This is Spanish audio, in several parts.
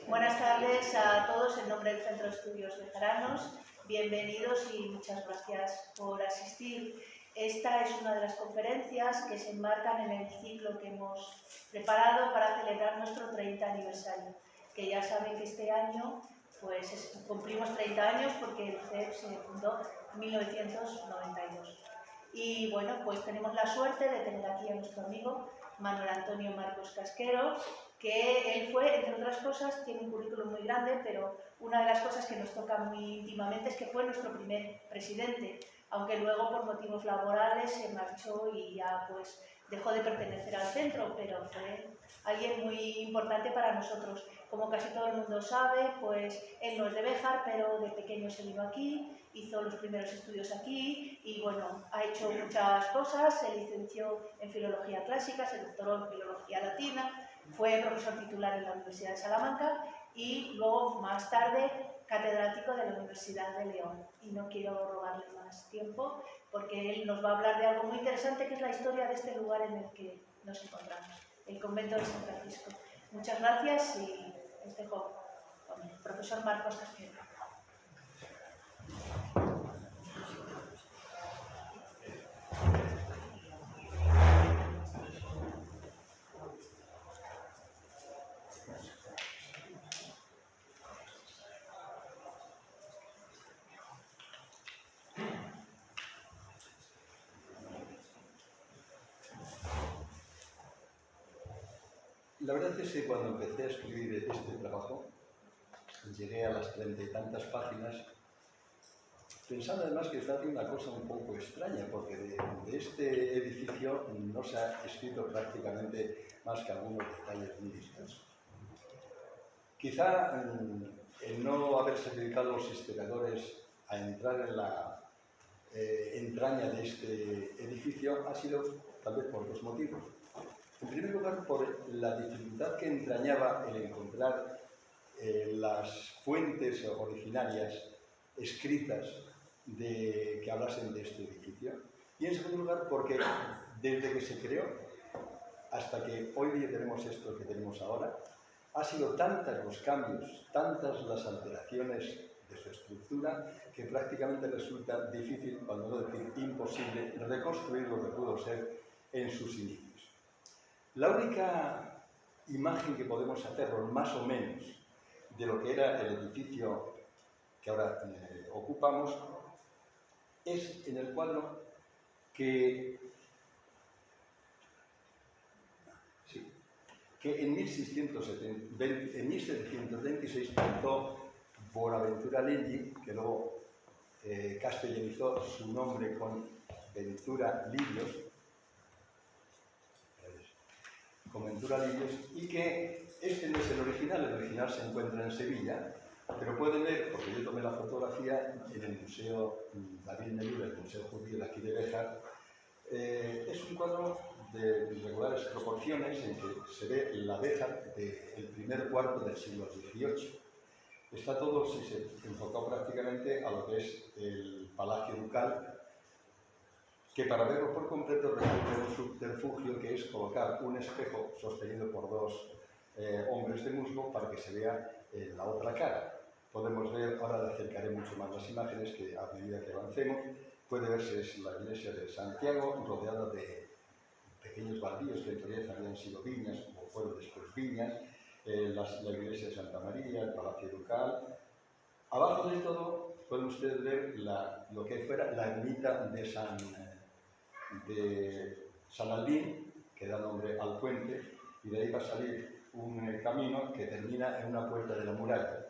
Buenas tardes a todos en nombre del Centro de Estudios Bejaranos. Bienvenidos y muchas gracias por asistir. Esta es una de las conferencias que se enmarcan en el ciclo que hemos preparado para celebrar nuestro 30 aniversario, que ya saben que este año pues cumplimos 30 años porque el CEP se fundó en 1992. Y bueno, pues tenemos la suerte de tener aquí a nuestro amigo Manuel Antonio Marcos Casquero, que él fue, entre otras cosas, tiene un currículum muy grande, pero una de las cosas que nos toca muy íntimamente es que fue nuestro primer presidente, aunque luego por motivos laborales se marchó y ya pues dejó de pertenecer al centro, pero fue alguien muy importante para nosotros. Como casi todo el mundo sabe, pues él no es de Béjar, pero de pequeño se vino aquí, hizo los primeros estudios aquí y bueno, ha hecho muchas cosas, se licenció en Filología Clásica, se doctoró en Filología Latina, fue profesor titular en la Universidad de Salamanca y luego, más tarde, catedrático de la Universidad de León. Y no quiero robarle más tiempo porque él nos va a hablar de algo muy interesante que es la historia de este lugar en el que nos encontramos, el convento de San Francisco. Muchas gracias y les dejo con el profesor Marcos Casquero. La verdad es que cuando empecé a escribir este trabajo, llegué a las 30 y tantas páginas, pensando además que estaba haciendo una cosa un poco extraña, porque de este edificio no se ha escrito prácticamente más que algunos detalles muy dispersos. Quizá el no haberse dedicado los historiadores a entrar en la entraña de este edificio ha sido tal vez por dos motivos. En primer lugar, por la dificultad que entrañaba el encontrar las fuentes originarias escritas que hablasen de este edificio. Y en segundo lugar, porque desde que se creó hasta que hoy día tenemos esto que tenemos ahora, ha sido tantos los cambios, tantas las alteraciones de su estructura, que prácticamente resulta difícil, cuando no decir imposible, reconstruir lo que pudo ser en sus inicios. La única imagen que podemos hacernos, más o menos, de lo que era el edificio que ahora ocupamos, es en el cuadro que en 1726 pintó Bonaventura Leggi, que luego castellanizó su nombre con Ventura Livios, y que este no es el original se encuentra en Sevilla, pero pueden ver, porque yo tomé la fotografía en el Museo David Neruda, el Museo Judío de aquí de Béjar. Es un cuadro de irregulares proporciones en que se ve la Béjar del primer cuarto del siglo XVIII. Está todo enfocado prácticamente a lo que es el Palacio Ducal, que para verlo por completo requiere un subterfugio que es colocar un espejo sostenido por dos hombres de musgo para que se vea la otra cara. Podemos ver, ahora le acercaré mucho más las imágenes, que a medida que avancemos puede verse es la iglesia de Santiago, rodeada de pequeños baldíos que en teoría habían sido viñas, o fueron después viñas, la iglesia de Santa María, el Palacio Ducal. Abajo de todo pueden ustedes ver lo que fuera la ermita de San Albín, que da nombre al puente, y de ahí va a salir un camino que termina en una puerta de la muralla.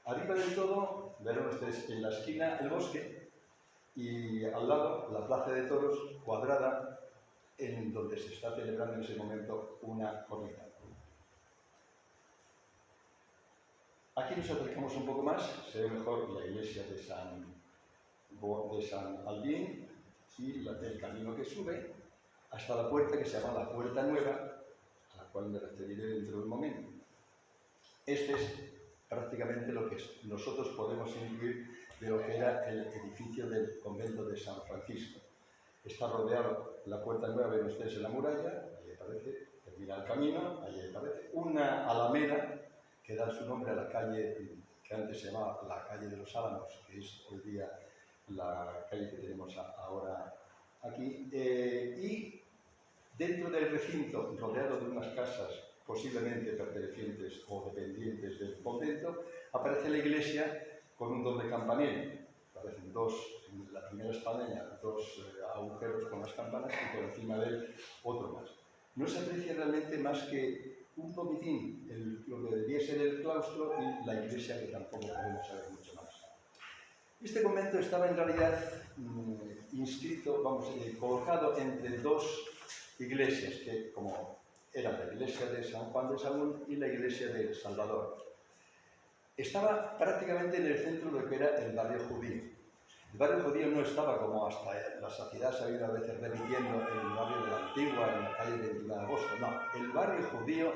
Arriba del todo verán ustedes en la esquina el bosque y al lado la plaza de toros cuadrada, en donde se está celebrando en ese momento una corrida. Aquí nos acercamos un poco más, se ve mejor la iglesia de San Albín y el camino que sube hasta la puerta que se llama la Puerta Nueva, a la cual me referiré dentro de un momento. Este es prácticamente lo que nosotros podemos intuir de lo que era el edificio del convento de San Francisco. Está rodeado, la Puerta Nueva, ven ustedes en la muralla, ahí aparece, termina el camino, ahí aparece una alameda que da su nombre a la calle que antes se llamaba la calle de los Álamos, que es hoy día la calle que tenemos ahora aquí, y dentro del recinto, rodeado de unas casas posiblemente pertenecientes o dependientes del convento, aparece la iglesia con un doble campanil. Aparecen dos, en la primera espadaña, dos agujeros con las campanas y por encima de él otro más. No se aprecia realmente más que un poquitín lo que debía ser el claustro y la iglesia, que tampoco podemos saber mucho más. Este convento estaba en realidad inscrito, colocado entre dos iglesias, que como eran la iglesia de San Juan de Sagún y la iglesia de Salvador. Estaba prácticamente en el centro de lo que era el barrio judío. El barrio judío no estaba como hasta la saciedad se ha ido a veces repitiendo en el barrio de la Antigua, en la calle 21 de agosto. No, el barrio judío,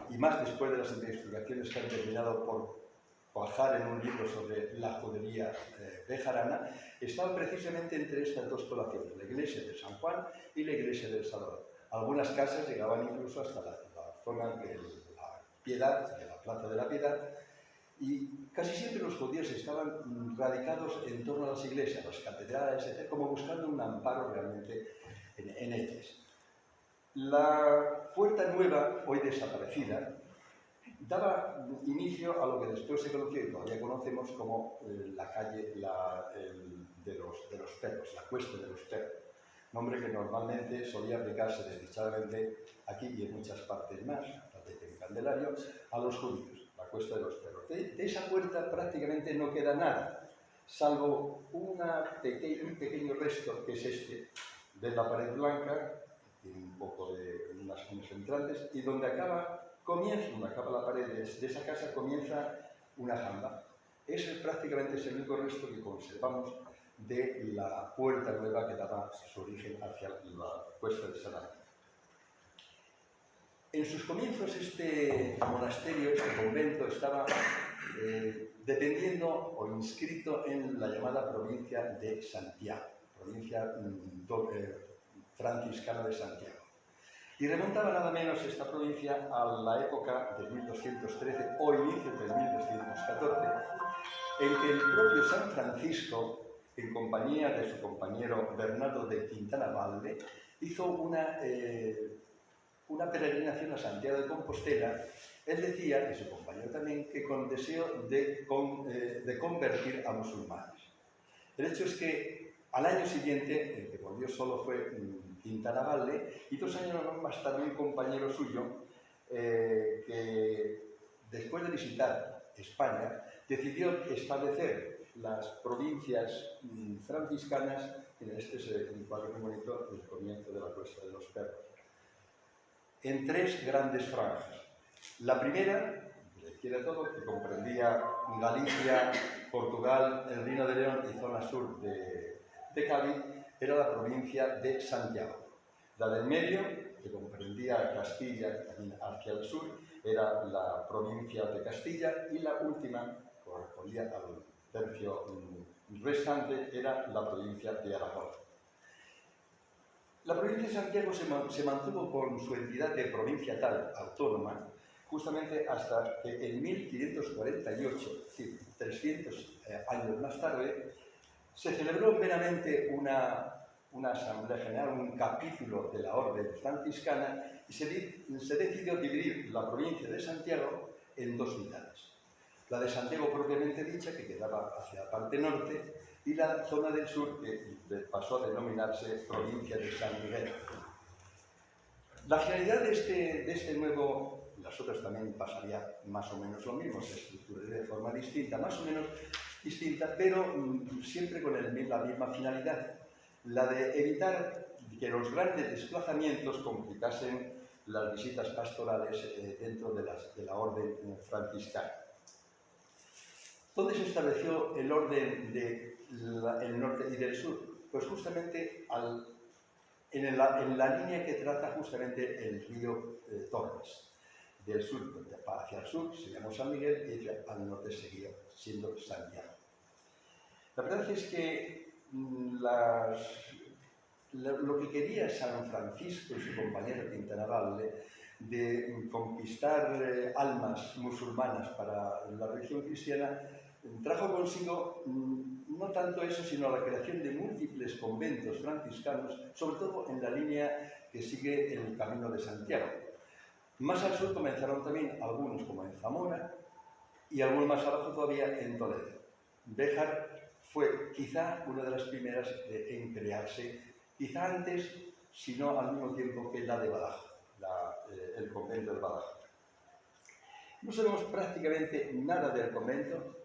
y más después de las investigaciones que han terminado por cuajar en un libro sobre la judería bejarana, estaba precisamente entre estas dos poblaciones, la iglesia de San Juan y la iglesia del Salvador. Algunas casas llegaban incluso hasta la zona de la Piedad, de la Plaza de la Piedad, y casi siempre los judíos estaban radicados en torno a las iglesias, las catedrales, etc., como buscando un amparo realmente en ellas. La Puerta Nueva, hoy desaparecida, daba inicio a lo que después se conoció y todavía conocemos como la calle de los Perros, la Cuesta de los Perros, nombre que normalmente solía aplicarse desdichadamente aquí y en muchas partes más, en Candelario, a los judíos, la Cuesta de los Perros. De esa puerta prácticamente no queda nada, salvo un pequeño resto, que es este, de la pared blanca, tiene un poco de unos entrantes, y donde acaba la pared de esa casa, comienza una jamba. Ese prácticamente es el único resto que conservamos de la Puerta Nueva que daba su origen hacia la Cuesta de San Ángel. En sus comienzos este monasterio, este convento, estaba dependiendo o inscrito en la llamada provincia de Santiago, provincia franciscana de Santiago. Y remontaba nada menos esta provincia a la época de 1213 o inicios del 1214, en que el propio San Francisco, en compañía de su compañero Bernardo de Quintana Valde, hizo una peregrinación a Santiago de Compostela. Él decía, y su compañero también, que con deseo de convertir a musulmanes. El hecho es que al año siguiente, el que volvió solo fue Quintana Valde, y 2 años más tarde un compañero suyo, que después de visitar España, decidió establecer las provincias franciscanas, en este es un cuadro muy bonito del comienzo de la Cuesta de los Perros, en 3 grandes franjas. La primera, de la izquierda todo, que comprendía Galicia, Portugal, el Reino de León y zona sur de Cádiz, era la provincia de Santiago. La del medio, que comprendía Castilla también hacia el sur, era la provincia de Castilla, y la última, correspondía al tercio restante, era la provincia de Aragón. La provincia de Santiago se mantuvo con su entidad de provincia tal, autónoma, justamente hasta que en 1548, es decir, 300 años más tarde, se celebró meramente una asamblea general, un capítulo de la orden franciscana, y se decidió dividir la provincia de Santiago en 2 mitades. La de Santiago propiamente dicha, que quedaba hacia la parte norte, y la zona del sur, que pasó a denominarse provincia de San Miguel. La finalidad de este nuevo, las otras también pasaría más o menos lo mismo, se estructuraría de forma distinta, más o menos distinta, pero siempre con la misma finalidad, la de evitar que los grandes desplazamientos complicasen las visitas pastorales dentro de la orden franciscana. ¿Dónde se estableció el orden del norte y del sur? Pues justamente en la línea que trata justamente el río Tormes. Del sur hacia el sur se llamó San Miguel y al norte seguía siendo Santiago. La verdad es que lo que quería San Francisco y su compañero Quintana Valde de conquistar almas musulmanas para la religión cristiana, trajo consigo no tanto eso, sino la creación de múltiples conventos franciscanos, sobre todo en la línea que sigue el Camino de Santiago. Más al sur comenzaron también algunos, como en Zamora, y algunos más abajo todavía en Toledo. Béjar fue quizá una de las primeras en crearse, quizá antes, si no al mismo tiempo que la de Badajoz, el convento de Badajoz. No sabemos prácticamente nada del convento,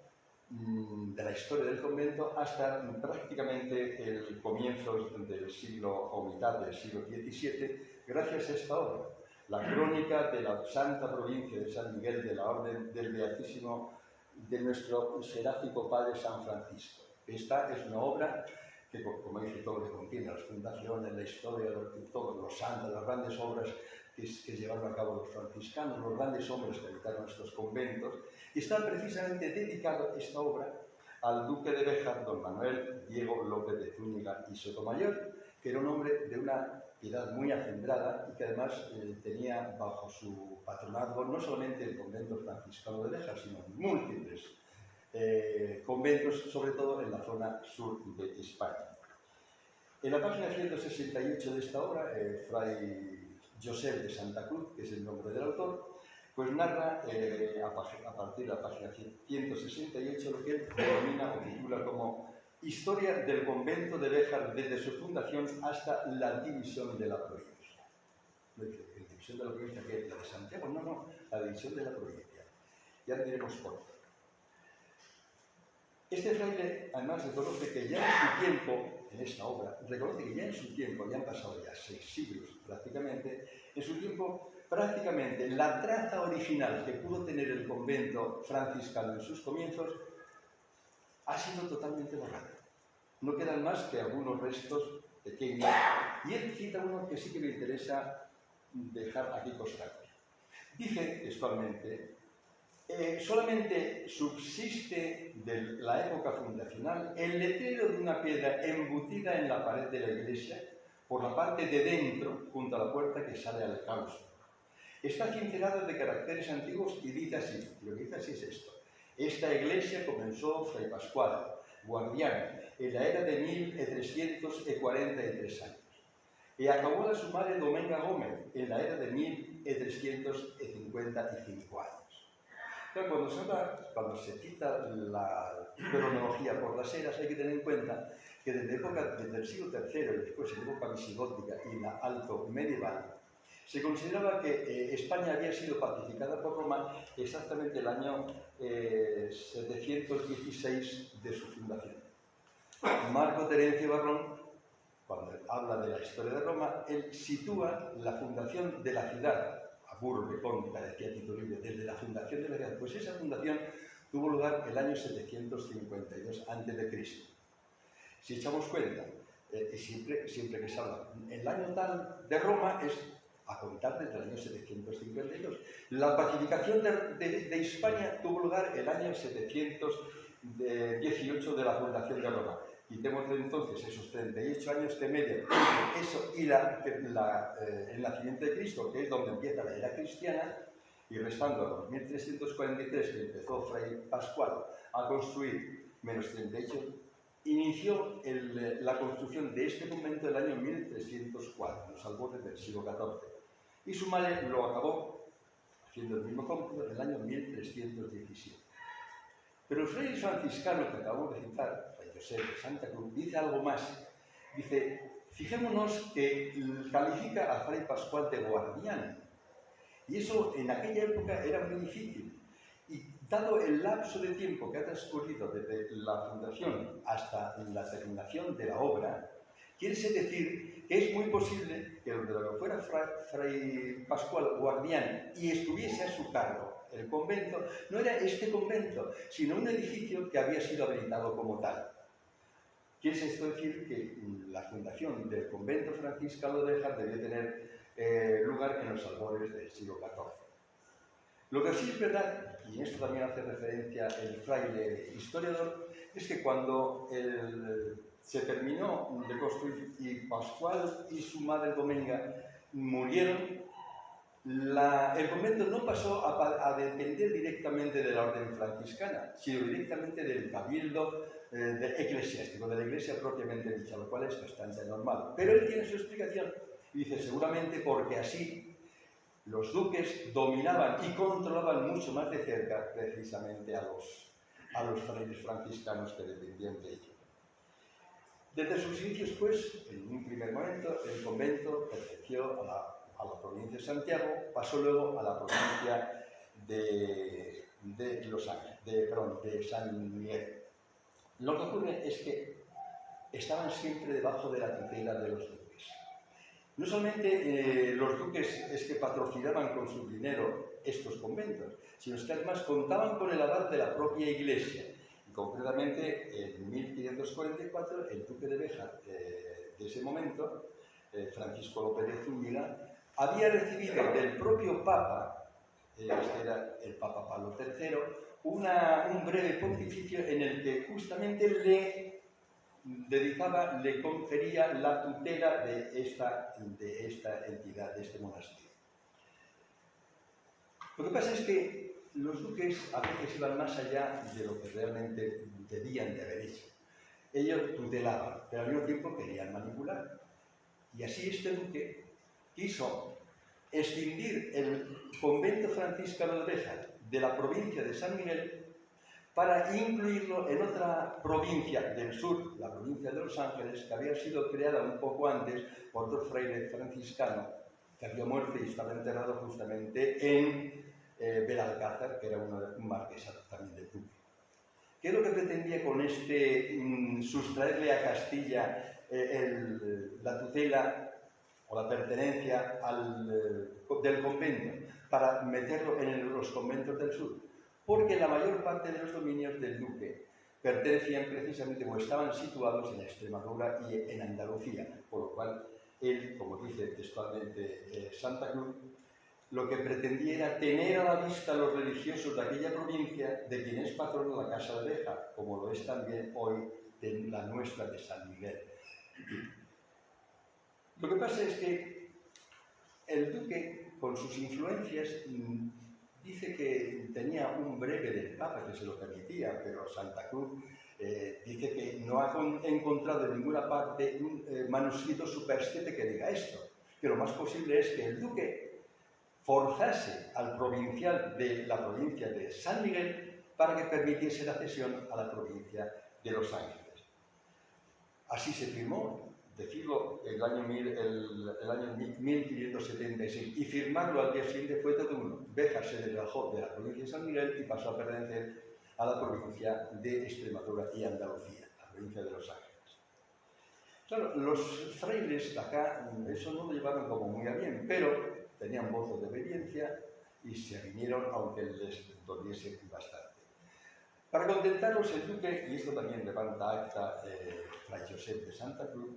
de la historia del convento, hasta prácticamente el comienzo del siglo, o mitad del siglo XVII, gracias a esta obra, la crónica de la Santa Provincia de San Miguel de la Orden del Beatísimo de nuestro seráfico Padre San Francisco. Esta es una obra que, como dice todo, que contiene las fundaciones, la historia, todos los santos, las grandes obras que llevaron a cabo los franciscanos, los grandes hombres que habitaron estos conventos, y está precisamente dedicado esta obra al duque de Béjar, don Manuel Diego López de Zúñiga y Sotomayor, que era un hombre de una piedad muy acendrada y que además tenía bajo su patronazgo no solamente el convento franciscano de Béjar, sino múltiples conventos, sobre todo en la zona sur de España. En la página 168 de esta obra, Fray José de Santa Cruz, que es el nombre del autor, pues narra a partir de la página 168 lo que él denomina o titula como Historia del convento de Béjar desde su fundación hasta la división de la provincia. ¿La división de la provincia qué es? ¿La de Santiago? No, la división de la provincia. Ya diremos por qué. Este fraile, además, reconoce que ya en su tiempo, en esta obra, reconoce que ya en su tiempo, ya han pasado ya 6 siglos prácticamente, en su tiempo prácticamente la traza original que pudo tener el convento franciscano en sus comienzos ha sido totalmente borrada. No quedan más que algunos restos pequeños, y él cita uno que sí que me interesa dejar aquí constancia. Dice textualmente: solamente subsiste de la época fundacional el letrero de una piedra embutida en la pared de la iglesia por la parte de dentro, junto a la puerta que sale al claustro. Está cincelado de caracteres antiguos y dice así, lo que dice así es esto: esta iglesia comenzó Fray Pascual, guardián, en la era de 1343 años, y acabó la su madre Domenga Gómez, en la era de 1355 años. Cuando se cita la cronología por las eras, hay que tener en cuenta que desde el siglo III y después en época visigótica y la alto medieval, se consideraba que España había sido pacificada por Roma exactamente el año 716 de su fundación. Marco Terencio Varrón, cuando habla de la historia de Roma, él sitúa la fundación de la ciudad, Burbe, Cónica, decía Tito Livio, desde la fundación de la ciudad. Pues esa fundación tuvo lugar el año 752 a.C. Si echamos cuenta, siempre que se habla, el año tal de Roma es a contar desde el año 752. La pacificación de España tuvo lugar el año 718 de la fundación de Roma. Quitemos entonces esos 38 años que median eso y el nacimiento de Cristo, que es donde empieza la era cristiana, y restando a los 1343 que empezó Fray Pascual a construir, menos 38, inició la construcción de este convento el año 1304, los albores del siglo XIV. Y su madre lo acabó, haciendo el mismo cómputo, en el año 1317. Pero el fraile franciscano que acabamos de citar, Fray José de Santa Cruz, dice algo más. Dice, fijémonos que califica a Fray Pascual de guardián. Y eso en aquella época era muy difícil. Y dado el lapso de tiempo que ha transcurrido desde la fundación hasta la terminación de la obra, quiere decir que es muy posible que lo que fuera Fray Pascual guardián y estuviese a su cargo el convento, no era este convento, sino un edificio que había sido habilitado como tal. Quiere esto decir que la fundación del convento franciscano de Béjar debió tener lugar en los albores del siglo XIV. Lo que sí es verdad, y esto también hace referencia el fraile historiador, es que cuando se terminó de construir y Pascual y su madre Domenga murieron, el convento no pasó a depender directamente de la orden franciscana, sino directamente del cabildo eclesiástico, de la iglesia propiamente dicha, lo cual es bastante normal. Pero él tiene su explicación y dice, seguramente porque así los duques dominaban y controlaban mucho más de cerca precisamente a los frailes franciscanos que dependían de ellos. Desde sus inicios, pues, en un primer momento, el convento perteneció a la provincia de Santiago, pasó luego a la provincia de Los Ángeles, de San Miguel. Lo que ocurre es que estaban siempre debajo de la tutela de los duques. No solamente los duques es que patrocinaban con su dinero estos conventos, sino que además contaban con el aval de la propia iglesia. Y concretamente, en 1544, el duque de Béjar de ese momento, Francisco López de Zúñiga, había recibido del propio Papa, este era el Papa Pablo III, un breve pontificio en el que justamente le confería la tutela de esta entidad, de este monasterio. Lo que pasa es que los duques a veces iban más allá de lo que realmente debían de haber hecho. Ellos tutelaban, pero al mismo tiempo querían manipular. Y así este duque quiso escindir el convento franciscano de Béjar de la provincia de San Miguel para incluirlo en otra provincia del sur, la provincia de Los Ángeles, que había sido creada un poco antes por otro fraile franciscano que había muerto y estaba enterrado justamente en Belalcázar, que era un marquesado también de Duque. ¿Qué es lo que pretendía con sustraerle a Castilla la tutela o la pertenencia del convento para meterlo en los conventos del sur? Porque la mayor parte de los dominios del duque pertenecían precisamente o estaban situados en Extremadura y en Andalucía, por lo cual él, como dice textualmente Santa Cruz, lo que pretendía era tener a la vista a los religiosos de aquella provincia, de quien es patrono la Casa de Béjar, como lo es también hoy de la nuestra de San Miguel. Lo que pasa es que el duque, con sus influencias, dice que tenía un breve del Papa que se lo permitía, pero Santa Cruz dice que no ha encontrado en ninguna parte un manuscrito superstite que diga esto, que lo más posible es que el duque forzase al provincial de la provincia de San Miguel para que permitiese la cesión a la provincia de Los Ángeles. Así se firmó, decirlo el año 1576, y firmarlo al día siguiente fue todo uno. Béjar se desgajó de la provincia de San Miguel y pasó a pertenecer a la provincia de Extremadura y Andalucía, la provincia de Los Ángeles. Claro, los frailes de acá eso no lo llevaron como muy a bien, pero tenían voz de obediencia y se vinieron aunque les doliese bastante. Para contentarlos, el duque, y esto también levanta acta Fray Josep de Santa Cruz,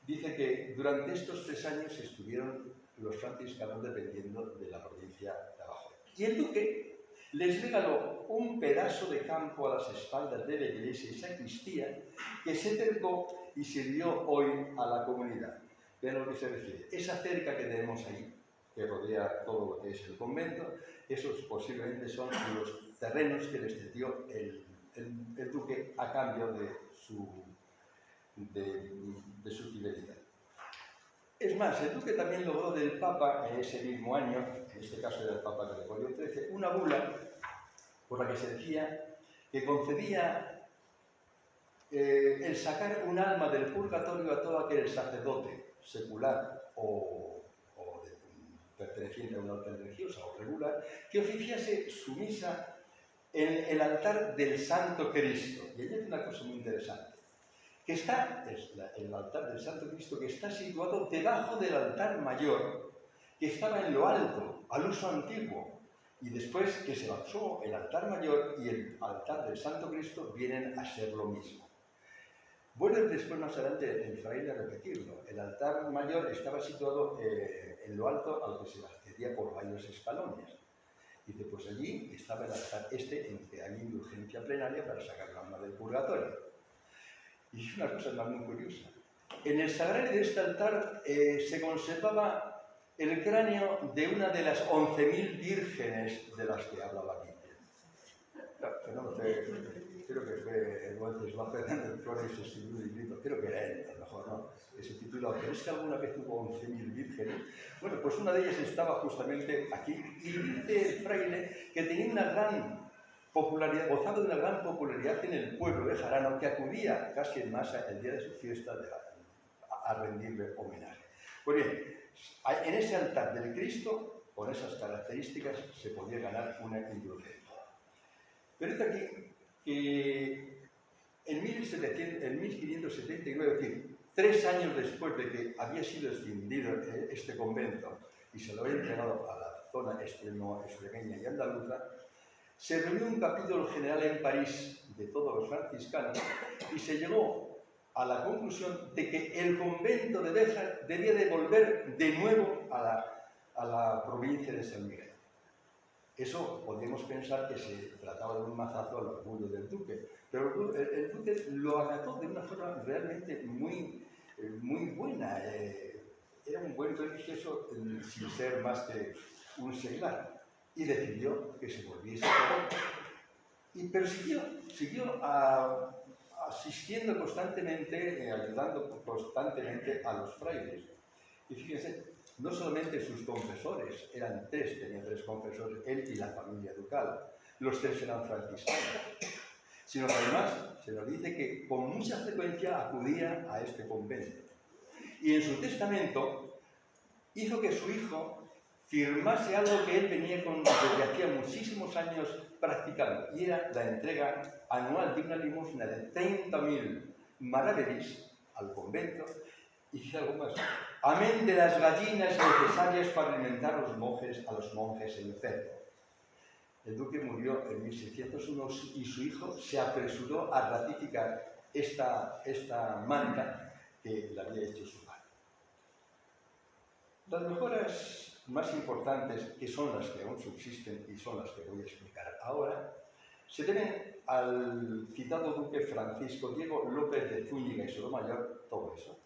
dice que durante estos 3 años estuvieron los franciscanos dependiendo de la provincia de abajo. Y el duque les regaló un pedazo de campo a las espaldas de la iglesia y sacristía que se cercó y sirvió hoy a la comunidad. Vean a lo que se refiere. Esa cerca que tenemos ahí, que rodea todo lo que es el convento, esos posiblemente son los terrenos que les cedió el duque a cambio de su fidelidad. Es más, el duque también logró del Papa en ese mismo año, en este caso era el Papa Gregorio XIII, una bula por la que se decía que concedía el sacar un alma del purgatorio a todo aquel sacerdote secular o perteneciente a una orden religiosa o regular, que oficiase su misa en el altar del Santo Cristo. Y ella es una cosa muy interesante, que está, el altar del Santo Cristo, que está situado debajo del altar mayor, que estaba en lo alto, al uso antiguo, y después que se basó el altar mayor y el altar del Santo Cristo vienen a ser lo mismo. Vuelve después más adelante el fraile a repetirlo. El altar mayor estaba situado en lo alto al que se accedía por varios escalones. Dice, pues allí estaba el altar en que hay indulgencia plenaria para sacar el alma del purgatorio. Y es una cosa más muy curiosa. En el sagrario de este altar se conservaba el cráneo de una de las 11.000 vírgenes de las que habla la Biblia. Claro, que no lo sé, creo que fue Wenceslao Fernández Flores, escribió un librito, creo que era él, a lo mejor no, que se titula ¿Pero es que alguna vez hubo 11.000 vírgenes? Bueno, pues una de ellas estaba justamente aquí, y dice el fraile que tenía una gran popularidad, gozaba de una gran popularidad en el pueblo de Jarano, que acudía casi en masa el día de su fiesta a rendirle homenaje. Pues bien, en ese altar del Cristo, con esas características, se podía ganar una indulgencia. Pero es aquí que en 1579, es decir, 3 años después de que había sido escindido este convento y se lo había entregado a la zona extremeña y andaluza, se reunió un capítulo general en París de todos los franciscanos y se llegó a la conclusión de que el convento de Béjar debía de volver de nuevo a la provincia de San Miguel. Eso podríamos pensar que se trataba de un mazazo al orgullo del duque, pero el duque lo acató de una forma realmente muy buena. Era un buen religioso sin ser más que un seglar, y decidió que se volviese a pero siguió asistiendo constantemente, ayudando constantemente a los frailes. Y fíjense, no solamente sus confesores, eran 3, tenía 3 confesores, él y la familia ducal, los 3 eran franciscanos, sino que además se nos dice que con mucha frecuencia acudía a este convento. Y en su testamento hizo que su hijo firmase algo que él venía desde hacía muchísimos años practicando, y era la entrega anual de una limosna de 30.000 maravedís al convento, y dice algo más: amén de las gallinas necesarias para alimentar a los monjes enfermos. El duque murió en 1601 y su hijo se apresuró a ratificar esta manda que le había hecho su padre. Las mejoras más importantes, que son las que aún subsisten y son las que voy a explicar ahora, se deben al citado duque Francisco Diego López de Zúñiga y Sotomayor, todo eso,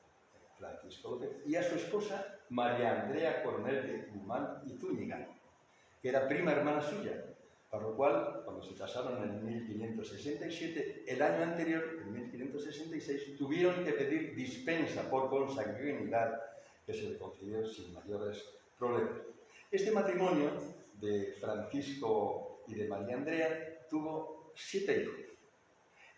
Francisco López, y a su esposa María Andrea Coronel de Guzmán y Zúñiga, que era prima hermana suya, para lo cual, cuando se casaron en 1567, el año anterior, en 1566, tuvieron que pedir dispensa por consanguinidad, que se le concedió sin mayores problemas. Este matrimonio de Francisco y de María Andrea tuvo 7 hijos,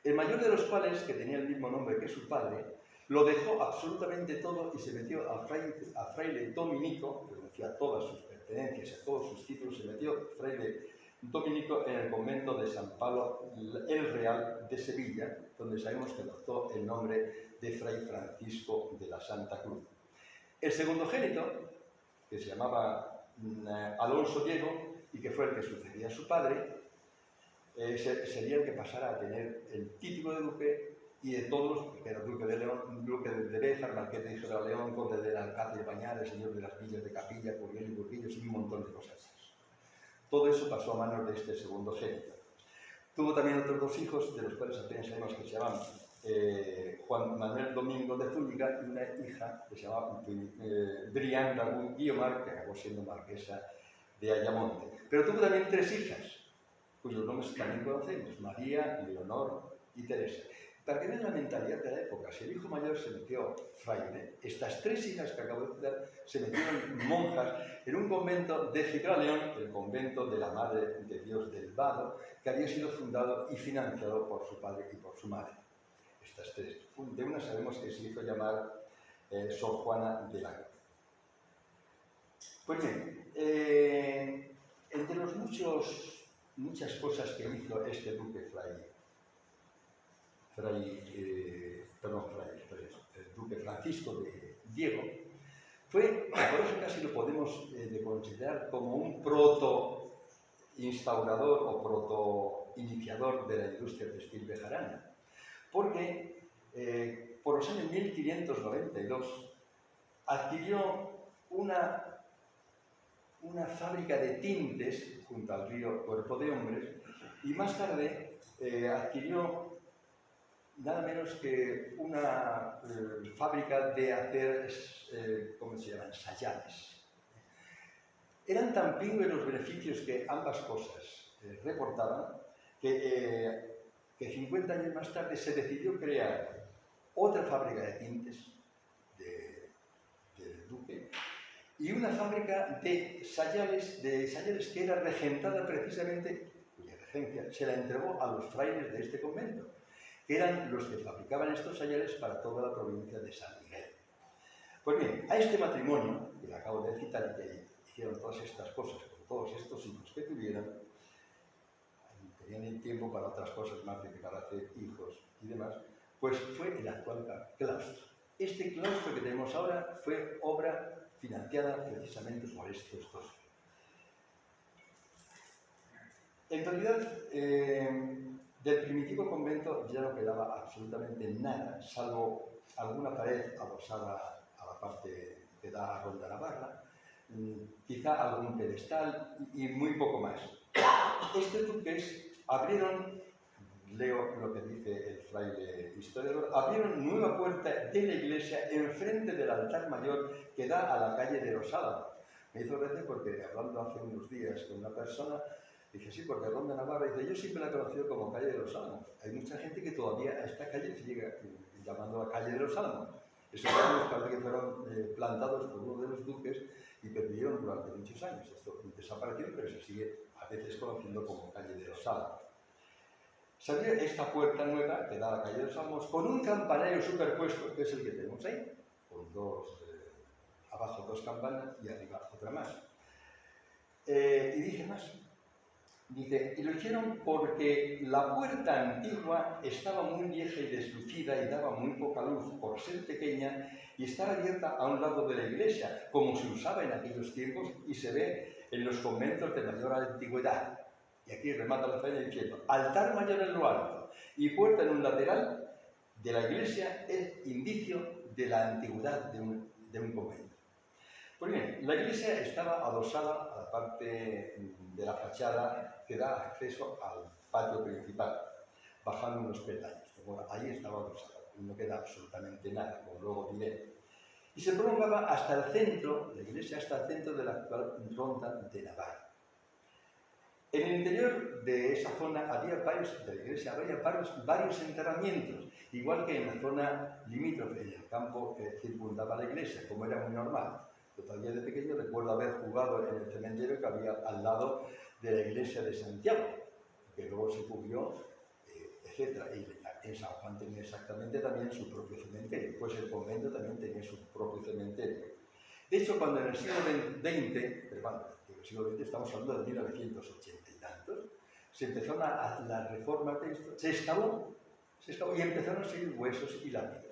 el mayor de los cuales, que tenía el mismo nombre que su padre, lo dejó absolutamente todo y se metió a fraile dominico, renunció a todas sus pertenencias, a todos sus títulos, se metió fraile dominico en el convento de San Pablo el Real de Sevilla, donde sabemos que adoptó el nombre de Fray Francisco de la Santa Cruz. El segundogénito, que se llamaba Alonso Diego y que fue el que sucedía a su padre, sería el que pasara a tener el título de duque y de todos, que era duque de León, duque de Béjar, marqués de Hijos de León, conde del Alcázar de Bañares, señor de las Villas de Capilla, Curiel y Burguillos y un montón de cosas más. Todo eso pasó a manos de este segundogénito. Tuvo también otros 2 hijos, de los cuales apenas sabemos que se llamaban Juan Manuel Domingo de Zúñiga y una hija que se llamaba Brianda Guiomar, que acabó siendo marquesa de Ayamonte. Pero tuvo también 3 hijas, cuyos nombres también conocemos: María, Leonor y Teresa. Para que vean la mentalidad de la época, si el hijo mayor se metió fraile, estas 3 hijas que acabo de citar se metieron monjas en un convento de Gibraleón, el convento de la Madre de Dios del Vado, que había sido fundado y financiado por su padre y por su madre. Estas 3. De una sabemos que se hizo llamar Sor Juana de la Cruz. Pues bien, entre los muchas cosas que hizo este duque el duque Francisco de Diego, fue, por eso casi lo podemos considerar como un proto-instaurador o proto-iniciador de la industria textil bejarana, porque por los años 1592 adquirió una fábrica de tintes junto al río Cuerpo de Hombres, y más tarde adquirió nada menos que una fábrica de hacer, ¿cómo se llaman?, sayales. Eran tan pingües los beneficios que ambas cosas reportaban que 50 años más tarde se decidió crear otra fábrica de tintes del Duque y una fábrica de sayales que era regentada precisamente, cuya regencia se la entregó a los frailes de este convento, que eran los que fabricaban estos sayales para toda la provincia de San Miguel. Pues bien, a este matrimonio, que le acabo de citar, que hicieron todas estas cosas con todos estos hijos que tuvieron, tenían tiempo para otras cosas más de que para hacer hijos y demás, pues fue el actual claustro. Este claustro que tenemos ahora fue obra financiada precisamente por estos dos. En realidad, del primitivo convento ya no quedaba absolutamente nada, salvo alguna pared adosada a la parte que da a Ronda Navarra, quizá algún pedestal y muy poco más. Estos duques abrieron, leo lo que dice el fraile historiador, abrieron nueva puerta de la iglesia enfrente del altar mayor que da a la calle de los Álamos. Me hizo gracia porque hablando hace unos días con una persona, dije, sí, porque Ronda Navarra, dice, yo siempre la he conocido como calle de los Álamos. Hay mucha gente que todavía a esta calle sigue llamando la calle de los Álamos. Esos álamos parece que fueron plantados por uno de los duques y perdieron durante muchos años. Esto desapareció, pero se sigue a veces conociendo como calle de los Álamos. Se abrió esta puerta nueva que da a la calle de los Álamos con un campanario superpuesto, que es el que tenemos ahí, con abajo dos campanas y arriba otra más. Y dije más. Dice, y lo hicieron porque la puerta antigua estaba muy vieja y deslucida y daba muy poca luz por ser pequeña y estaba abierta a un lado de la iglesia, como se usaba en aquellos tiempos y se ve en los conventos de mayor antigüedad. Y aquí remata la faena diciendo, altar mayor en lo alto y puerta en un lateral de la iglesia es indicio de la antigüedad de un convento. Pues bien, la iglesia estaba adosada a la parte de la fachada que da acceso al patio principal, bajando unos peldaños. Bueno, ahí estaba adosada, no queda absolutamente nada, como luego diré. Y se prolongaba hasta el centro, la iglesia hasta el centro de la actual Ronda de Navarra. En el interior de esa zona había varios enterramientos, igual que en la zona limítrofe, en el campo que circundaba la iglesia, como era muy normal. Yo todavía de pequeño recuerdo haber jugado en el cementerio que había al lado de la iglesia de Santiago, que luego se cubrió, etc. Y en San Juan tenía exactamente también su propio cementerio, pues el convento también tenía su propio cementerio. De hecho, cuando en el siglo XX, pero bueno, en el siglo XX estamos hablando de 1980 y tantos, se empezó la reforma de esto, se excavó y empezaron a salir huesos y lápidas.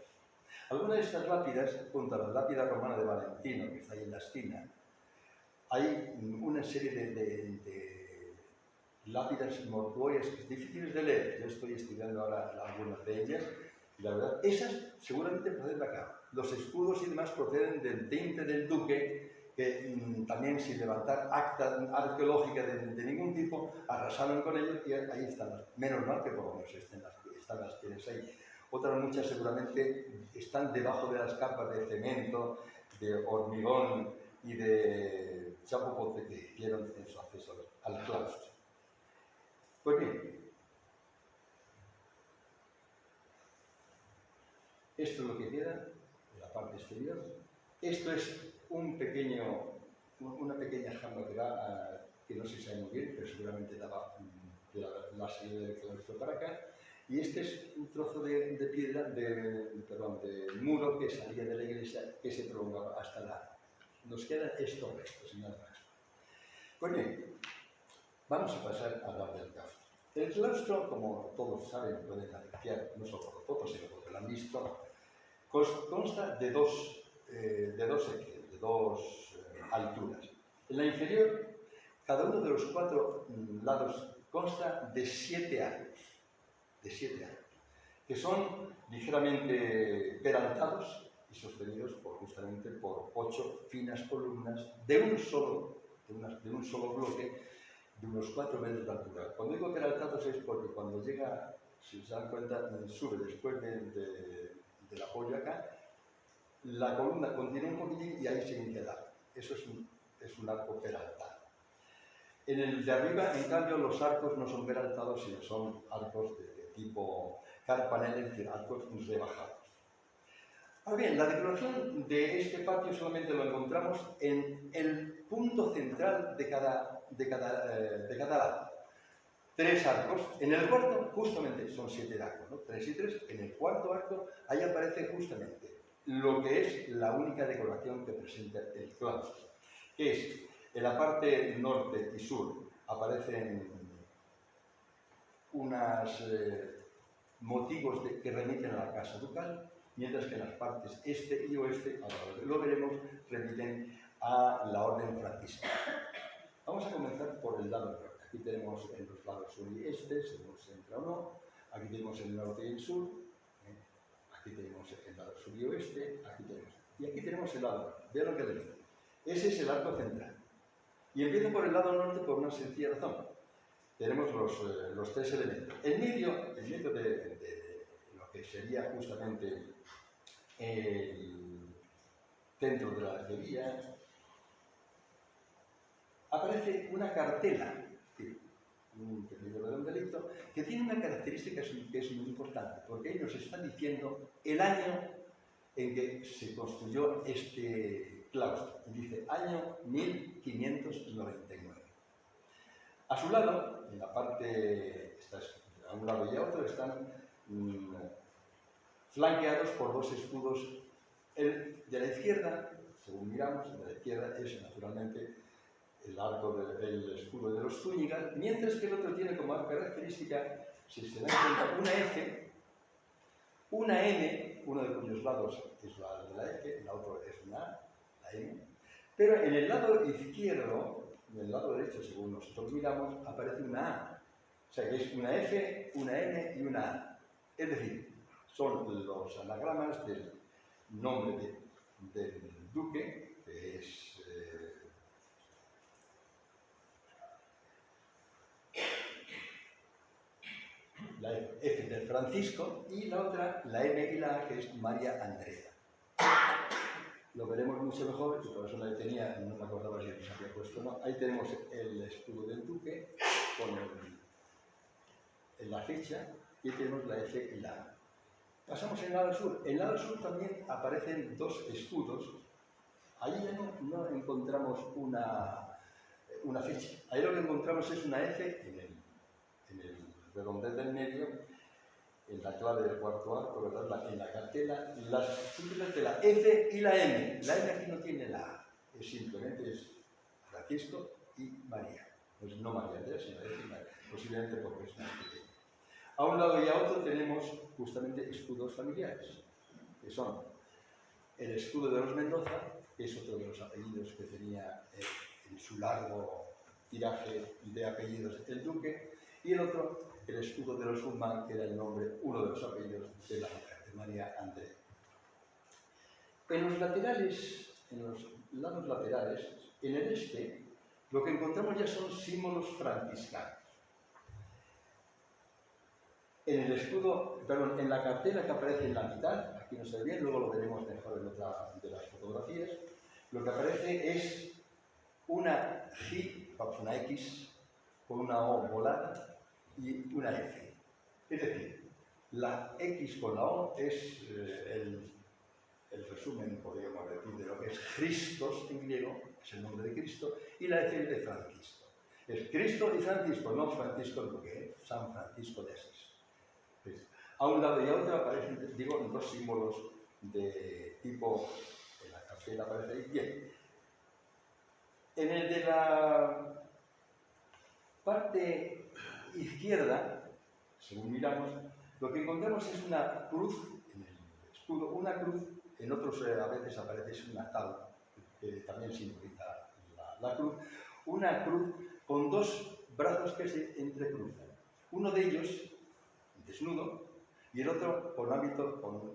Algunas de estas lápidas, junto a la lápida romana de Valentino, que está ahí en la esquina, hay una serie de lápidas mortuorias difíciles de leer. Yo estoy estudiando ahora algunas de ellas, y la verdad, esas seguramente proceden de acá. Los escudos y demás proceden del tinte del duque, que también sin levantar acta arqueológica de ningún tipo, arrasaron con ellos y ahí están. Menos mal que por lo menos están las pieles ahí. Otras muchas seguramente están debajo de las capas de cemento, de hormigón y de chapopote que hicieron en su acceso al claustro. Pues bien, esto es lo que queda de la parte exterior. Esto es una pequeña jamba que da, que no se sabe muy bien, pero seguramente daba de la salida del claustro para acá. Y este es un trozo de piedra, de muro que salía de la iglesia, que se prolongaba hasta la... Nos quedan estos restos y nada más. Pues bien, vamos a pasar a hablar del claustro. El claustro, como todos saben, pueden apreciar, no solo por las fotos, sino porque lo han visto, consta de dos alturas. En la inferior, cada uno de los 4 lados consta de 7 arcos, que son ligeramente peraltados y sostenidos justamente por 8 finas columnas de un solo bloque de unos 4 metros de altura. Cuando digo peraltados es porque cuando llega, si se dan cuenta, sube después del apoyo acá, la columna contiene un poquitín y ahí se inicia el arco. Eso es es un arco peraltado. En el de arriba, en cambio, los arcos no son peraltados, sino son arcos de tipo carpanel, es decir, arcos rebajados. Ahora bien, la decoración de este patio solamente lo encontramos en el punto central de cada lado. 3 arcos. En el cuarto, justamente, son 7 arcos, ¿no? 3 y 3. En el cuarto arco, ahí aparece justamente lo que es la única decoración que presenta el claustro, que es en la parte norte y sur aparecen unos motivos que remiten a la casa ducal, mientras que en las partes este y oeste, ahora lo veremos, remiten a la orden franciscana. Vamos a comenzar por el lado norte. Aquí tenemos en los lados sur y este, según se entra o no. Aquí tenemos el norte y el sur. Aquí tenemos el lado sur y oeste. Aquí tenemos. Y aquí tenemos el lado norte. Vean lo que les digo. Ese es el arco central. Y empiezo por el lado norte por una sencilla razón. Tenemos los 3 elementos. En medio de lo que sería justamente el centro de la arquería, aparece una cartela, un pequeño redondelito, que tiene una característica que es muy importante, porque ellos están diciendo el año en que se construyó este claustro. Y dice año 1599. A su lado, en la parte, a un lado y a otro, están flanqueados por 2 escudos. El de la izquierda, según miramos, el de la izquierda es naturalmente el arco del escudo de los Zúñiga, mientras que el otro tiene como característica, si se dan cuenta, una F, una M, uno de cuyos lados es la de la F, la otra es una A, la M, pero en el lado izquierdo, en el lado derecho, según nosotros miramos, aparece una A. O sea, que es una F, una M y una A. Es decir, son los anagramas del nombre del duque, que es la F de Francisco, y la otra, la M y la A, que es María Andrea. Lo veremos mucho mejor, y por eso la tenía, no me acordaba si se había puesto o no. Ahí tenemos el escudo del duque con la fecha, y tenemos la F y la A. Pasamos al lado sur. En el lado sur también aparecen 2 escudos. Ahí ya no encontramos una fecha. Ahí lo que encontramos es una F en el redondel del medio, en la clave del cuarto arco, ¿verdad? En la cartela, las siglas de la F y la M. La M aquí no tiene la A, simplemente es Francisco y María. Pues no María Andrea, sino F y María, posiblemente porque es más pequeña. A un lado y a otro tenemos justamente escudos familiares, que son el escudo de los Mendoza, que es otro de los apellidos que tenía en su largo tiraje de apellidos el duque, y el otro, el escudo de los Guzmán, que era el nombre, uno de los apellidos de la mujer, de María Andrea. En los laterales, en los lados laterales, en el este, lo que encontramos ya son símbolos franciscanos. En el escudo, perdón, en la cartela que aparece en la mitad, aquí no se ve bien, luego lo veremos mejor en otra de las fotografías, lo que aparece es una G, una X, con una O volada y una F. Es decir, la X con la O es el resumen, podríamos decir, de lo que es Christos en griego, es el nombre de Cristo, y la F es de Francisco. Es Cristo y Francisco, no Francisco el Duque, San Francisco de Asís. A un lado y a otro aparecen, digo, 2 símbolos de tipo, en la cartela aparece ahí, bien. En el de la parte izquierda, según miramos, lo que encontramos es una cruz en el escudo, una cruz, en otros a veces aparece una tabla, que también simboliza la cruz, una cruz con 2 brazos que se entrecruzan. Uno de ellos desnudo, y el otro con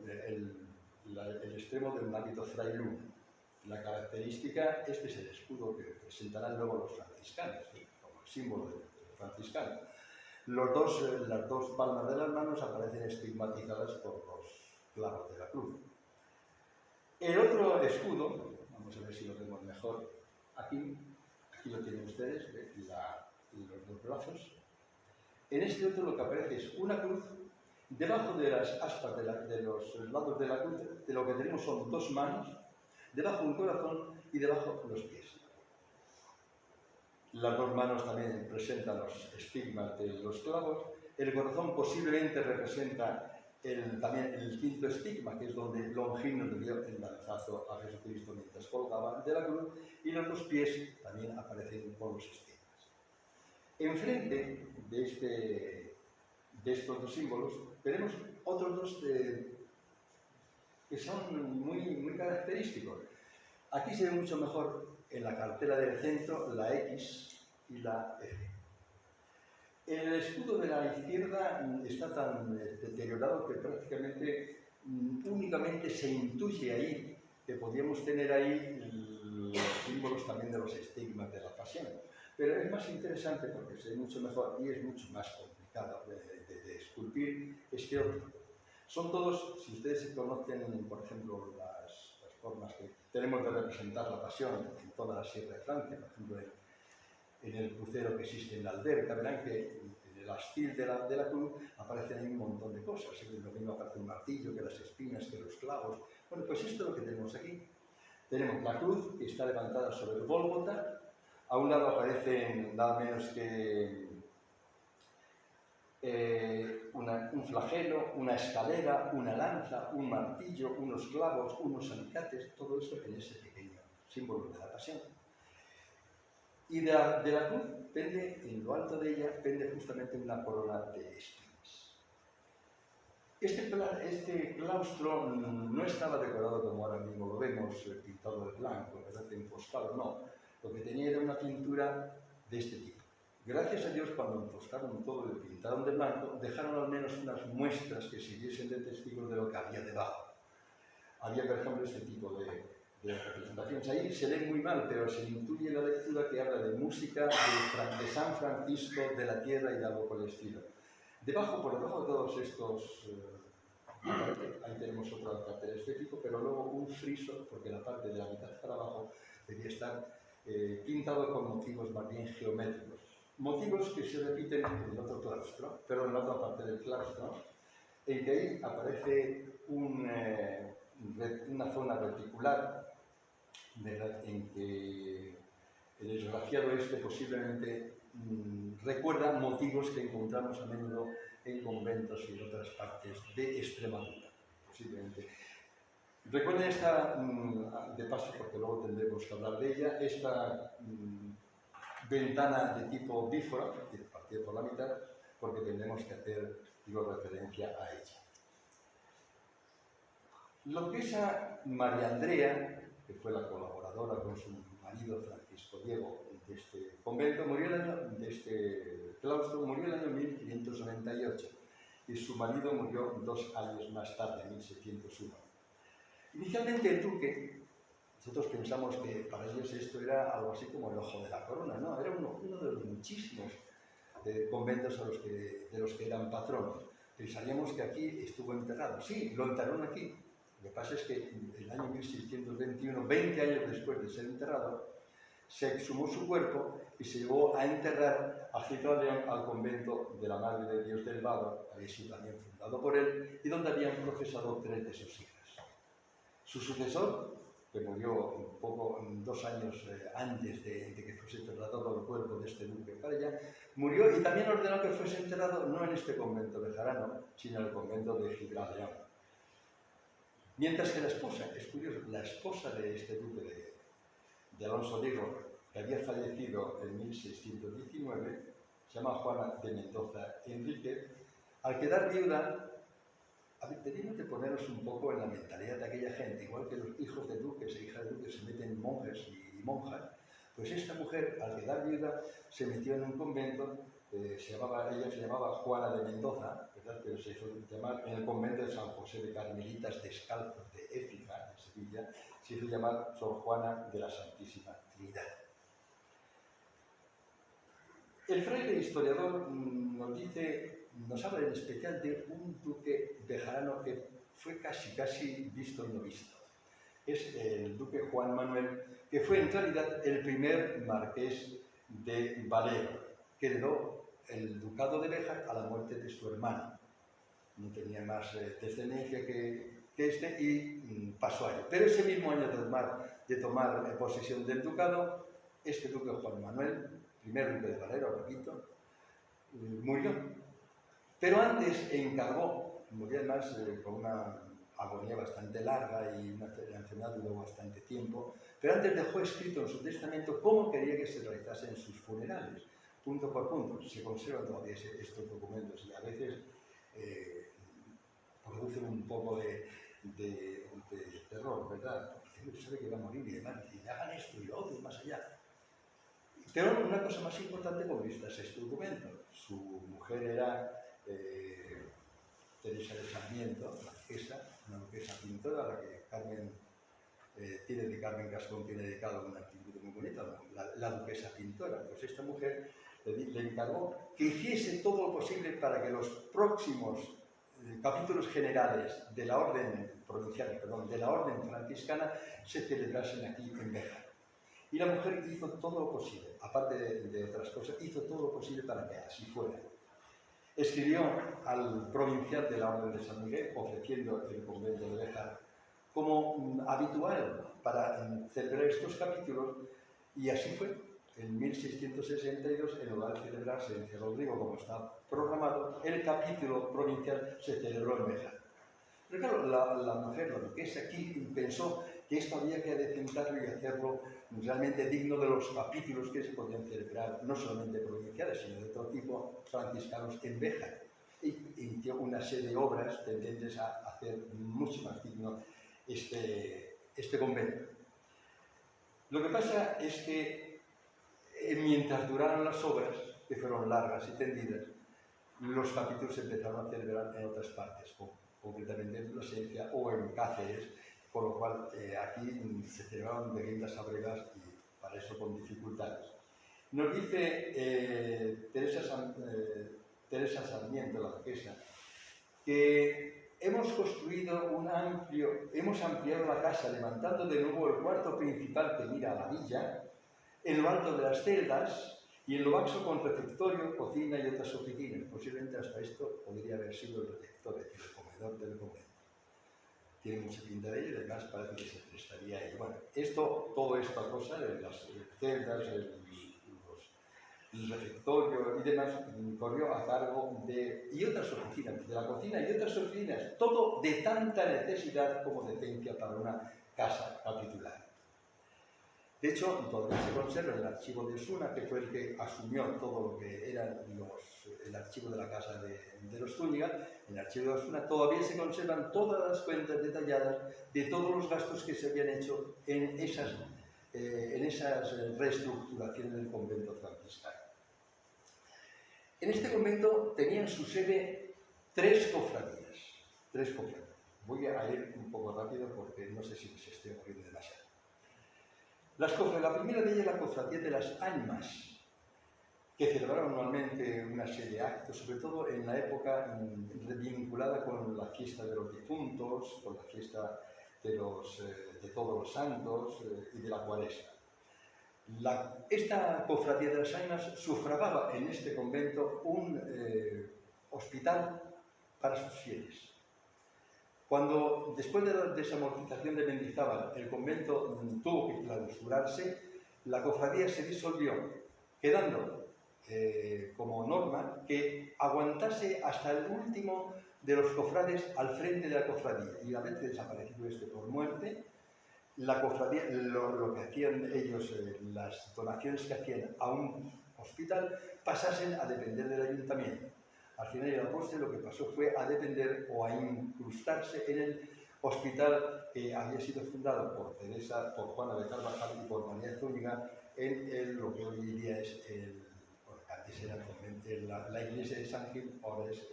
el extremo de un hábito frailún. La característica, este es el escudo que presentarán luego los franciscanos, como símbolo del franciscano. Las 2 palmas de las manos aparecen estigmatizadas por los clavos de la cruz. El otro escudo, vamos a ver si lo vemos mejor, aquí lo tienen ustedes, los dos brazos. En este otro lo que aparece es una cruz. Debajo de las aspas de los lados de la cruz, de lo que tenemos son dos manos, debajo un corazón y debajo los pies. Las dos manos también representan los estigmas de los clavos. El corazón posiblemente representa también el quinto estigma, que es donde Longino le dio el lanzazo a Jesucristo mientras colgaba de la cruz, y los dos pies también aparecen con los estigmas. Enfrente de estos dos símbolos tenemos otros dos que son muy característicos. Aquí se ve mucho mejor en la cartela del centro la X y la F. El escudo de la izquierda está tan deteriorado que prácticamente únicamente se intuye ahí que podríamos tener ahí los símbolos también de los estigmas de la pasión. Pero es más interesante porque se ve mucho mejor y es mucho más complicado de esculpir este otro. Son todos, si ustedes conocen, por ejemplo, las formas que tenemos de representar la pasión en toda la Sierra de Francia, por ejemplo, en el crucero que existe en la alberca, verán que en el astil de la cruz aparecen ahí un montón de cosas. Lo mismo aparece un martillo, que las espinas, que los clavos. Bueno, pues esto es lo que tenemos aquí. Tenemos la cruz que está levantada sobre el Gólgota. A un lado aparecen nada menos que un flagelo, una escalera, una lanza, un martillo, unos clavos, unos alicates, todo eso en ese pequeño símbolo de la pasión. Y de la cruz pende, en lo alto de ella, pende justamente una corona de espinas. Este claustro no estaba decorado como ahora mismo lo vemos, pintado de blanco, ¿verdad? Enfoscado, no. Lo que tenía era una pintura de este tipo. Gracias a Dios, cuando enfoscaron todo y pintaron de blanco, dejaron al menos unas muestras que sirviesen de testigos de lo que había debajo. Había, por ejemplo, este tipo de representaciones. Ahí se lee muy mal, pero se intuye la lectura que habla de música de San Francisco, de la tierra y de algo por el estilo. Por debajo de todos estos, ahí tenemos otro cartel estético, pero luego un friso, porque la parte de la mitad para abajo debía estar pintado con motivos más bien geométricos. Motivos que se repiten en el otro claustro, pero en la otra parte del claustro, en que ahí aparece una zona reticular, ¿verdad?, en que el desgraciado posiblemente recuerda motivos que encontramos a menudo en conventos y en otras partes de Extremadura, posiblemente. Recuerden esta, de paso, porque luego tendremos que hablar de ella, esta ventana de tipo bífora, es decir, partida por la mitad, porque tendremos que hacer referencia a ella. Lo que es a María Andrea, que fue la colaboradora con su marido Francisco Diego de este convento, de este claustro, murió en el año 1598 y su marido murió 2 años más tarde, en 1601. Inicialmente el duque, nosotros pensamos que para ellos esto era algo así como el ojo de la corona, no, era uno de los muchísimos conventos de los que eran patronos. Pensaríamos que aquí estuvo enterrado. Sí, lo enterraron aquí. Lo que pasa es que en el año 1621, 20 años después de ser enterrado, se exhumó su cuerpo y se llevó a enterrar a Gito León al convento de la Madre de Dios del Vado, que había sido también fundado por él, y donde habían profesado 3 de sus hijas. Su sucesor, que murió 2 años antes de que fuese trasladado el cuerpo de este duque para allá, murió y también ordenó que fuese enterrado no en este convento de Jarano, sino en el convento de Gibraleón. Mientras que la esposa, es curioso, la esposa de este duque de Alonso Diego, que había fallecido en 1619, se llama Juana de Mendoza Enríquez, al quedar viuda, tenemos que ponernos un poco en la mentalidad de aquella gente, igual que los hijos de duques e hijas de duques se meten monjes y monjas, pues esta mujer, al quedar viuda, se metió en un convento, ella se llamaba Juana de Mendoza, ¿verdad?, pero se hizo llamar en el convento de San José de Carmelitas Descalzos de Écija, en Sevilla, se hizo llamar Sor Juana de la Santísima Trinidad. El fraile historiador nos habla en especial de un duque bejarano que fue casi visto y no visto. es el duque Juan Manuel, que fue en realidad el primer marqués de Valero, que heredó el ducado de Béjar a la muerte de su hermano. No tenía más descendencia que este y pasó a ello. Pero ese mismo año de tomar posesión del ducado, este duque Juan Manuel, primer duque de Valero, repito, murió. Pero antes encargó, murió además con una agonía bastante larga y la enfermedad duró bastante tiempo, pero antes dejó escrito en su testamento cómo quería que se realizasen sus funerales, punto por punto. Se conservan todavía estos documentos y a veces producen un poco de terror, ¿verdad? Porque uno sabe que va a morir y demás, y hagan esto y lo otro y más allá. Pero una cosa más importante, como viste, es este documento. Su mujer era Teresa de Sarmiento, una marquesa pintora, a la que Carmen Carmen Gascón tiene dedicado una pintura muy bonita, la duquesa pintora. Pues esta mujer le encargó que hiciese todo lo posible para que los próximos capítulos generales de la orden provincial, perdón, de la orden franciscana se celebrasen aquí en Béjar. Y la mujer hizo todo lo posible, aparte de otras cosas, hizo todo lo posible para que así fuera. Escribió al provincial de la Orden de San Miguel, ofreciendo el convento de Béjar como habitual para celebrar estos capítulos, y así fue. En 1662, en lugar de celebrarse en Rodrigo como está programado, el capítulo provincial se celebró en Béjar. Pero claro, la mujer, la duquesa aquí, pensó que esto había que adecentarlo y hacerlo realmente digno de los capítulos que se podían celebrar, no solamente provinciales, sino de otro tipo, franciscanos en Béjar. Y inició una serie de obras tendentes a hacer mucho más digno este convento. Lo que pasa es que mientras duraron las obras, que fueron largas y tendidas, los capítulos se empezaron a celebrar en otras partes, concretamente en Plasencia o en Cáceres, por lo cual aquí se celebraban de guindas abregas y para eso con dificultades. Nos dice Teresa Sarmiento, la duquesa, que hemos ampliado la casa, levantando de nuevo el cuarto principal que mira a la villa, en lo alto de las celdas, y en lo bajo con refectorio, cocina y otras oficinas. Posiblemente hasta esto podría haber sido el refectorio, el comedor del convento. Tiene mucha pinta de ello y además parece que se prestaría a ello. Bueno, toda esta cosa de las celdas, el refectorio y demás, corrió a cargo y otras oficinas, de la cocina y otras oficinas, todo de tanta necesidad como decencia para una casa capitular. De hecho, todavía se conserva el archivo de Osuna, que fue el que asumió todo lo que era el archivo de la casa de los Zúñiga. En el archivo de Osuna todavía se conservan todas las cuentas detalladas de todos los gastos que se habían hecho en esas reestructuraciones del convento franciscano. En este convento tenían su sede tres cofradías. Voy a ir un poco rápido porque no sé si se estoy ocurriendo demasiado. La primera de ellas, la cofradía de las Ánimas, que celebraron anualmente una serie de actos, sobre todo en la época vinculada con la fiesta de los difuntos, con la fiesta de todos los santos y de la Cuaresma. Esta cofradía de las Ánimas sufragaba en este convento un hospital para sus fieles. Cuando, después de la desamortización de Mendizábal, el convento tuvo que clausurarse, la cofradía se disolvió, quedando como norma que aguantase hasta el último de los cofrades al frente de la cofradía. Y una vez que desaparecido por muerte, la cofradía, lo que hacían ellos, las donaciones que hacían a un hospital, pasasen a depender del ayuntamiento. Al final y al postre lo que pasó fue a depender o a incrustarse en el hospital que había sido fundado por Juana de Carvajal y por María de Zúñiga en lo que hoy día es antes era la iglesia de San Gil, ahora es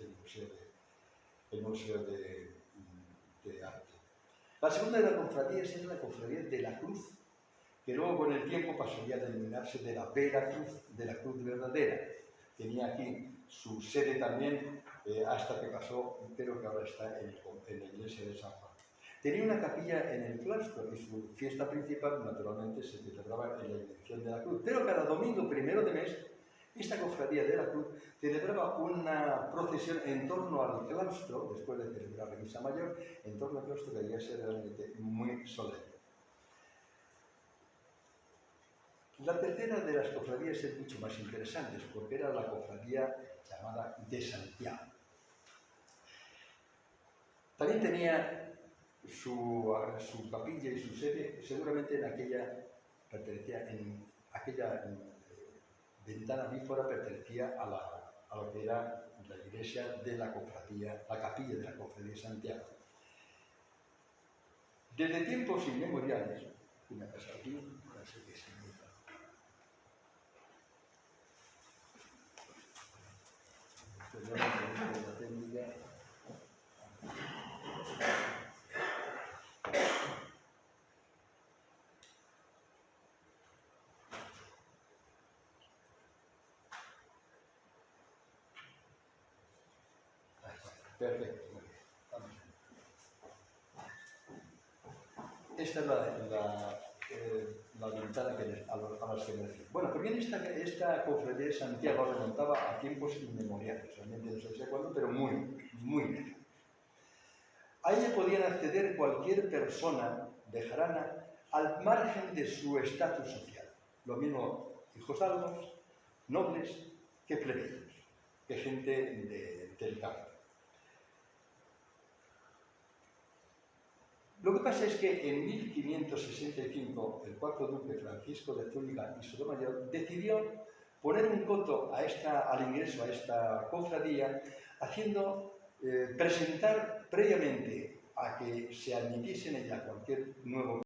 el museo de arte. La segunda de las cofradías es la cofradía de la Cruz, que luego con el tiempo pasaría a denominarse de la Vera Cruz, de la Cruz Verdadera. Tenía aquí su sede también hasta que pasó, pero que ahora está en la iglesia de San Juan. Tenía una capilla en el claustro y su fiesta principal, naturalmente, se celebraba en la Invención de la Cruz. Pero cada domingo primero de mes, esta cofradía de la Cruz celebraba una procesión en torno al claustro, después de celebrar la misa mayor, en torno al claustro, que debía ser realmente muy solemne. La tercera de las cofradías es mucho más interesante, porque era la cofradía llamada de Santiago. También tenía su capilla y su sede, seguramente en aquella ventana bífora pertenecía a lo que era la iglesia de la cofradía, la capilla de la cofradía de Santiago. Desde tiempos inmemoriales, una casa aquí, no sé qué significa. La técnica. Perfecto, muy bien. Vamos. Esta es la ventana a las que me refiero. Bueno, porque esta cofradía de Santiago remontaba a tiempos inmemoriales, realmente no sé cuándo, pero muy, muy lejos. A ella podían acceder cualquier persona de jarana al margen de su estatus social. Lo mismo hijosdalgos, nobles, que plebeyos, que gente del campo. Lo que pasa es que en 1565 el cuarto duque Francisco de Zúñiga y Sotomayor decidió poner un coto al ingreso a esta cofradía, presentar previamente a que se admitiese en ella cualquier nuevo